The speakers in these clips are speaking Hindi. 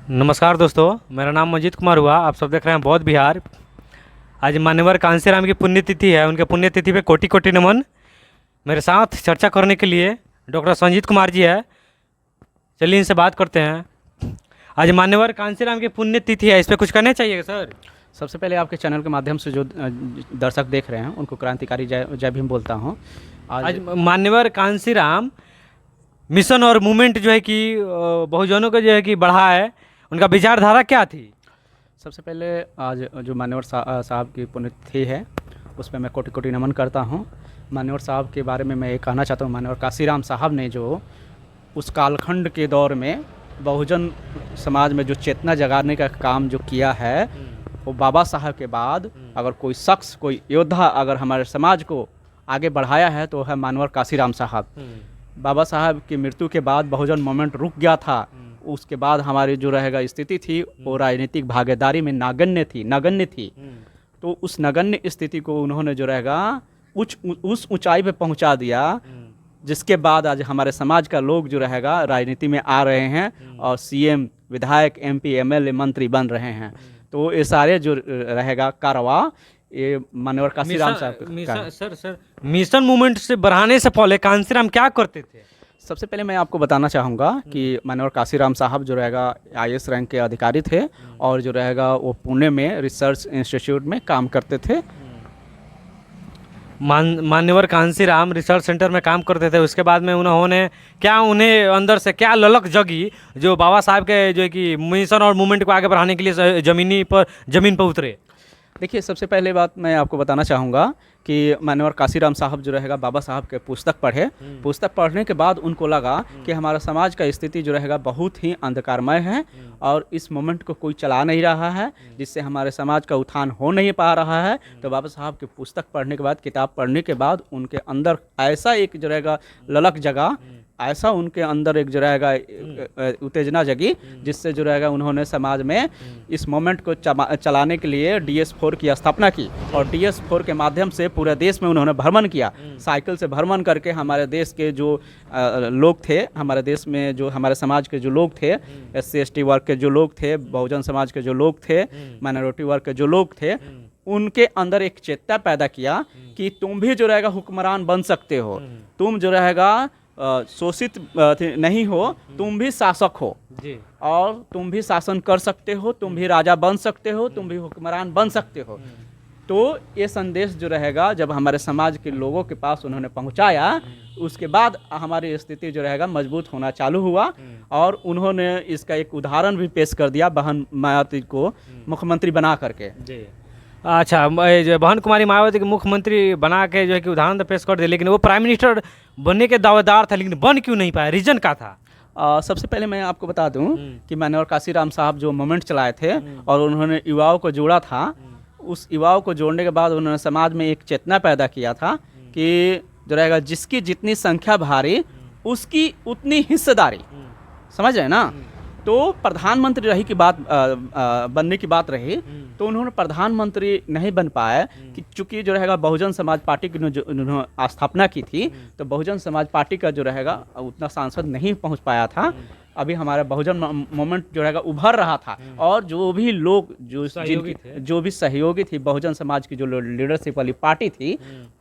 नमस्कार दोस्तों, मेरा नाम मंजीत कुमार हुआ। आप सब देख रहे हैं बौद्ध विहार। आज मान्यवर कांसीराम की पुण्यतिथि है। उनके पुण्यतिथि पे कोटि कोटि नमन। मेरे साथ चर्चा करने के लिए डॉक्टर संजीत कुमार जी है। चलिए इनसे बात करते हैं। आज मान्यवर कांसीराम की पुण्यतिथि है, इस पर कुछ कहना चाहिए सर? सबसे पहले आपके चैनल के माध्यम से जो दर्शक देख रहे हैं उनको क्रांतिकारी जय जय भीम बोलता हूँ। आज मान्यवर कांसीराम मिशन और मूवमेंट जो है कि बहुजनों को जो है कि बढ़ा है, उनका विचारधारा क्या थी? सबसे पहले आज जो मान्यवर साहब की पुण्यतिथि है उस पर मैं कोटि कोटि नमन करता हूँ। मान्यवर साहब के बारे में मैं ये कहना चाहता हूँ, मान्यवर कांसीराम साहब ने जो उस कालखंड के दौर में बहुजन समाज में जो चेतना जगाने का काम जो किया है, वो बाबा साहब के बाद अगर कोई शख्स, कोई योद्धा अगर हमारे समाज को आगे बढ़ाया है तो है मान्यवर कांसीराम साहब। बाबा साहब की मृत्यु के बाद बहुजन मूवमेंट रुक गया था। उसके बाद हमारी जो रहेगा स्थिति थी वो राजनीतिक भागीदारी में नगण्य थी। तो उस नगण्य स्थिति को उन्होंने जो रहेगा उस ऊंचाई पे पहुंचा दिया, जिसके बाद आज हमारे समाज का लोग जो रहेगा राजनीति में आ रहे हैं और सीएम, विधायक, एमपी, एमएलए, मंत्री बन रहे हैं। तो ये सारे जो रहेगा कारवा ये मान्यवर कांसीराम साहब सर मिशन मूवमेंट से बढ़ाने से पहले कांसीराम क्या करते थे? सबसे पहले मैं आपको बताना चाहूँगा कि मान्यवर कांसीराम साहब जो रहेगा आईएएस रैंक के अधिकारी थे और जो रहेगा वो पुणे में रिसर्च इंस्टीट्यूट में काम करते थे। मान्यवर कांसीराम रिसर्च सेंटर में काम करते थे। उसके बाद में उन्हें अंदर से क्या ललक जगी जो बाबा साहब के जो है कि मिशन और मूवमेंट को आगे बढ़ाने के लिए जमीन पर उतरे? देखिए, सबसे पहले बात मैं आपको बताना चाहूँगा कि मान्यवर कांसीराम साहब जो रहेगा बाबा साहब के पुस्तक पढ़े। पुस्तक पढ़ने के बाद उनको लगा कि हमारा समाज का स्थिति जो रहेगा बहुत ही अंधकारमय है और इस मोमेंट को कोई चला नहीं रहा है, जिससे हमारे समाज का उत्थान हो नहीं पा रहा है। तो बाबा साहब की पुस्तक पढ़ने के बाद, किताब पढ़ने के बाद उनके अंदर ऐसा एक जो रहेगा ललक जगा, ऐसा उनके अंदर एक जो रहेगा उत्तेजना जगी, जिससे जो रहेगा उन्होंने समाज में इस मोमेंट को चलाने के लिए DS4 की स्थापना की और DS4 के माध्यम से पूरे देश में उन्होंने भ्रमण किया। साइकिल से भ्रमण करके हमारे देश के जो लोग थे, हमारे देश में जो हमारे समाज के जो लोग थे, SC/ST वर्ग के जो लोग थे, बहुजन समाज के जो लोग थे, माइनॉरिटी वर्ग के जो लोग थे, उनके अंदर एक चेतना पैदा किया कि तुम भी जो रहेगा हुक्मरान बन सकते हो, तुम जो रहेगा शोषित नहीं हो, तुम भी शासक हो जी, और तुम भी शासन कर सकते हो, तुम भी राजा बन सकते हो, तुम भी हुक्मरान बन सकते हो। तो ये संदेश जो रहेगा जब हमारे समाज के लोगों के पास उन्होंने पहुंचाया, उसके बाद हमारी स्थिति जो रहेगा मजबूत होना चालू हुआ और उन्होंने इसका एक उदाहरण भी पेश कर दिया बहन मायावती को मुख्यमंत्री बना करके जी। अच्छा, बहन कुमारी मायावती के मुख्यमंत्री बना के जो है कि उदाहरण तो पेश कर दिया, लेकिन वो प्राइम मिनिस्टर बनने के दावेदार था, लेकिन बन क्यों नहीं पाया? रीजन क्या था? सबसे पहले मैं आपको बता दूं कि मान्यवर कांसीराम साहब जो मूवमेंट चलाए थे और उन्होंने युवाओं को जोड़ा था, उस युवाओं को जोड़ने के बाद उन्होंने समाज में एक चेतना पैदा किया था कि जो रहेगा जिसकी जितनी संख्या भारी उसकी उतनी हिस्सेदारी। समझ रहे हैं ना? तो प्रधानमंत्री रही की बात बनने की बात रही, तो उन्होंने प्रधानमंत्री नहीं बन पाए कि चूंकि जो रहेगा बहुजन समाज पार्टी की जो उन्होंने स्थापना की थी, तो बहुजन समाज पार्टी का जो रहेगा उतना सांसद नहीं पहुंच पाया था। अभी हमारा बहुजन मूवमेंट जो रहेगा उभर रहा था और जो भी लोग जो भी सहयोगी थी बहुजन समाज की जो लीडरशिप वाली पार्टी थी,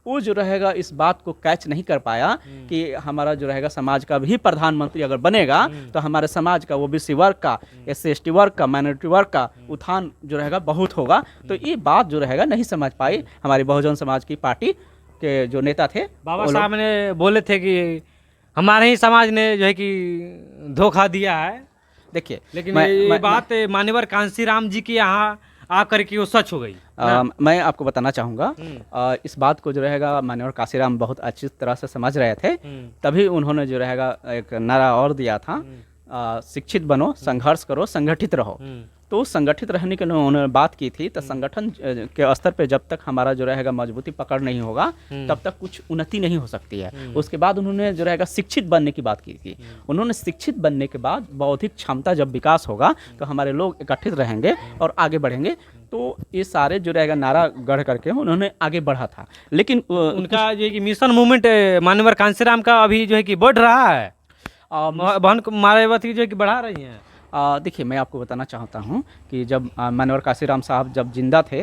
वो जो रहेगा इस बात को कैच नहीं कर पाया कि हमारा जो रहेगा समाज का भी प्रधानमंत्री अगर बनेगा तो हमारे समाज का, वो OBC वर्ग का, SC/ST वर्ग का, माइनॉरिटी वर्ग का उत्थान जो रहेगा बहुत होगा। तो ये बात जो रहेगा नहीं समझ पाई हमारी बहुजन समाज की पार्टी के जो नेता थे। बाबा साहब ने बोले थे कि हमारे ही समाज ने जो है कि धोखा दिया है। देखिए, लेकिन ये बात मान्यवर कांसीराम जी के यहाँ आकर के वो सच हो गई। मैं आपको बताना चाहूँगा, इस बात को जो रहेगा मान्यवर कांसीराम बहुत अच्छी तरह से समझ रहे थे, तभी उन्होंने जो रहेगा एक नारा और दिया था, शिक्षित बनो, संघर्ष करो, संगठित रहो। तो संगठित रहने के लिए उन्होंने बात की थी। तो संगठन के स्तर पे जब तक हमारा जो रहेगा मजबूती पकड़ नहीं होगा तब तक कुछ उन्नति नहीं हो सकती है। उसके बाद उन्होंने जो रहेगा शिक्षित बनने की बात की थी। उन्होंने शिक्षित बनने के बाद बौद्धिक क्षमता जब विकास होगा तो हमारे लोग एकत्रित रहेंगे और आगे बढ़ेंगे। तो ये सारे जो रहेगा नारा गढ़ करके उन्होंने आगे बढ़ा था। लेकिन उनका जो है कि मिशन मूवमेंट मान्यवर कांसीराम का अभी जो है कि बढ़ रहा है, बहन मायावती जो है कि बढ़ा रही हैं। देखिए, मैं आपको बताना चाहता हूँ कि जब मान्यवर काशीराम साहब जब जिंदा थे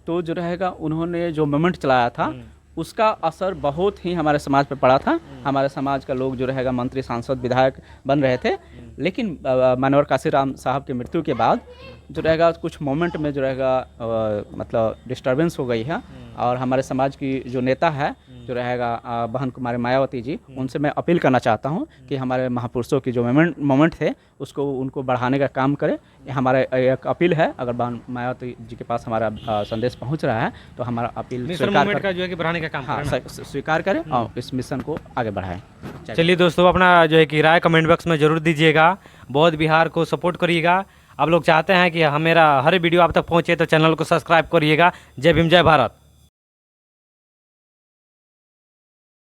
तो जो रहेगा उन्होंने जो मूवमेंट चलाया था उसका असर बहुत ही हमारे समाज पे पड़ा था। हमारे समाज का लोग जो रहेगा मंत्री, सांसद, विधायक बन रहे थे। लेकिन मान्यवर काशीराम साहब की मृत्यु के बाद जो रहेगा कुछ मोमेंट में जो रहेगा मतलब डिस्टर्बेंस हो गई है। और हमारे समाज की जो नेता है जो रहेगा बहन कुमारी मायावती जी, उनसे मैं अपील करना चाहता हूँ कि हमारे महापुरुषों की जो मोमेंट थे उसको उनको बढ़ाने का काम करें। ये हमारा एक अपील है। अगर बहन मायावती जी के पास हमारा संदेश पहुँच रहा है तो हमारा अपील स्वीकार का जो है कि बढ़ाने का काम हाँ स्वीकार करें और इस मिशन को आगे बढ़ाएं। चलिए दोस्तों, अपना जो है कि राय कमेंट बॉक्स में ज़रूर दीजिएगा। बौद्ध बिहार को सपोर्ट करिएगा। आप लोग चाहते हैं कि मेरा हर वीडियो आप तक पहुँचे तो चैनल को सब्सक्राइब करिएगा। जय भीम, जय भारत।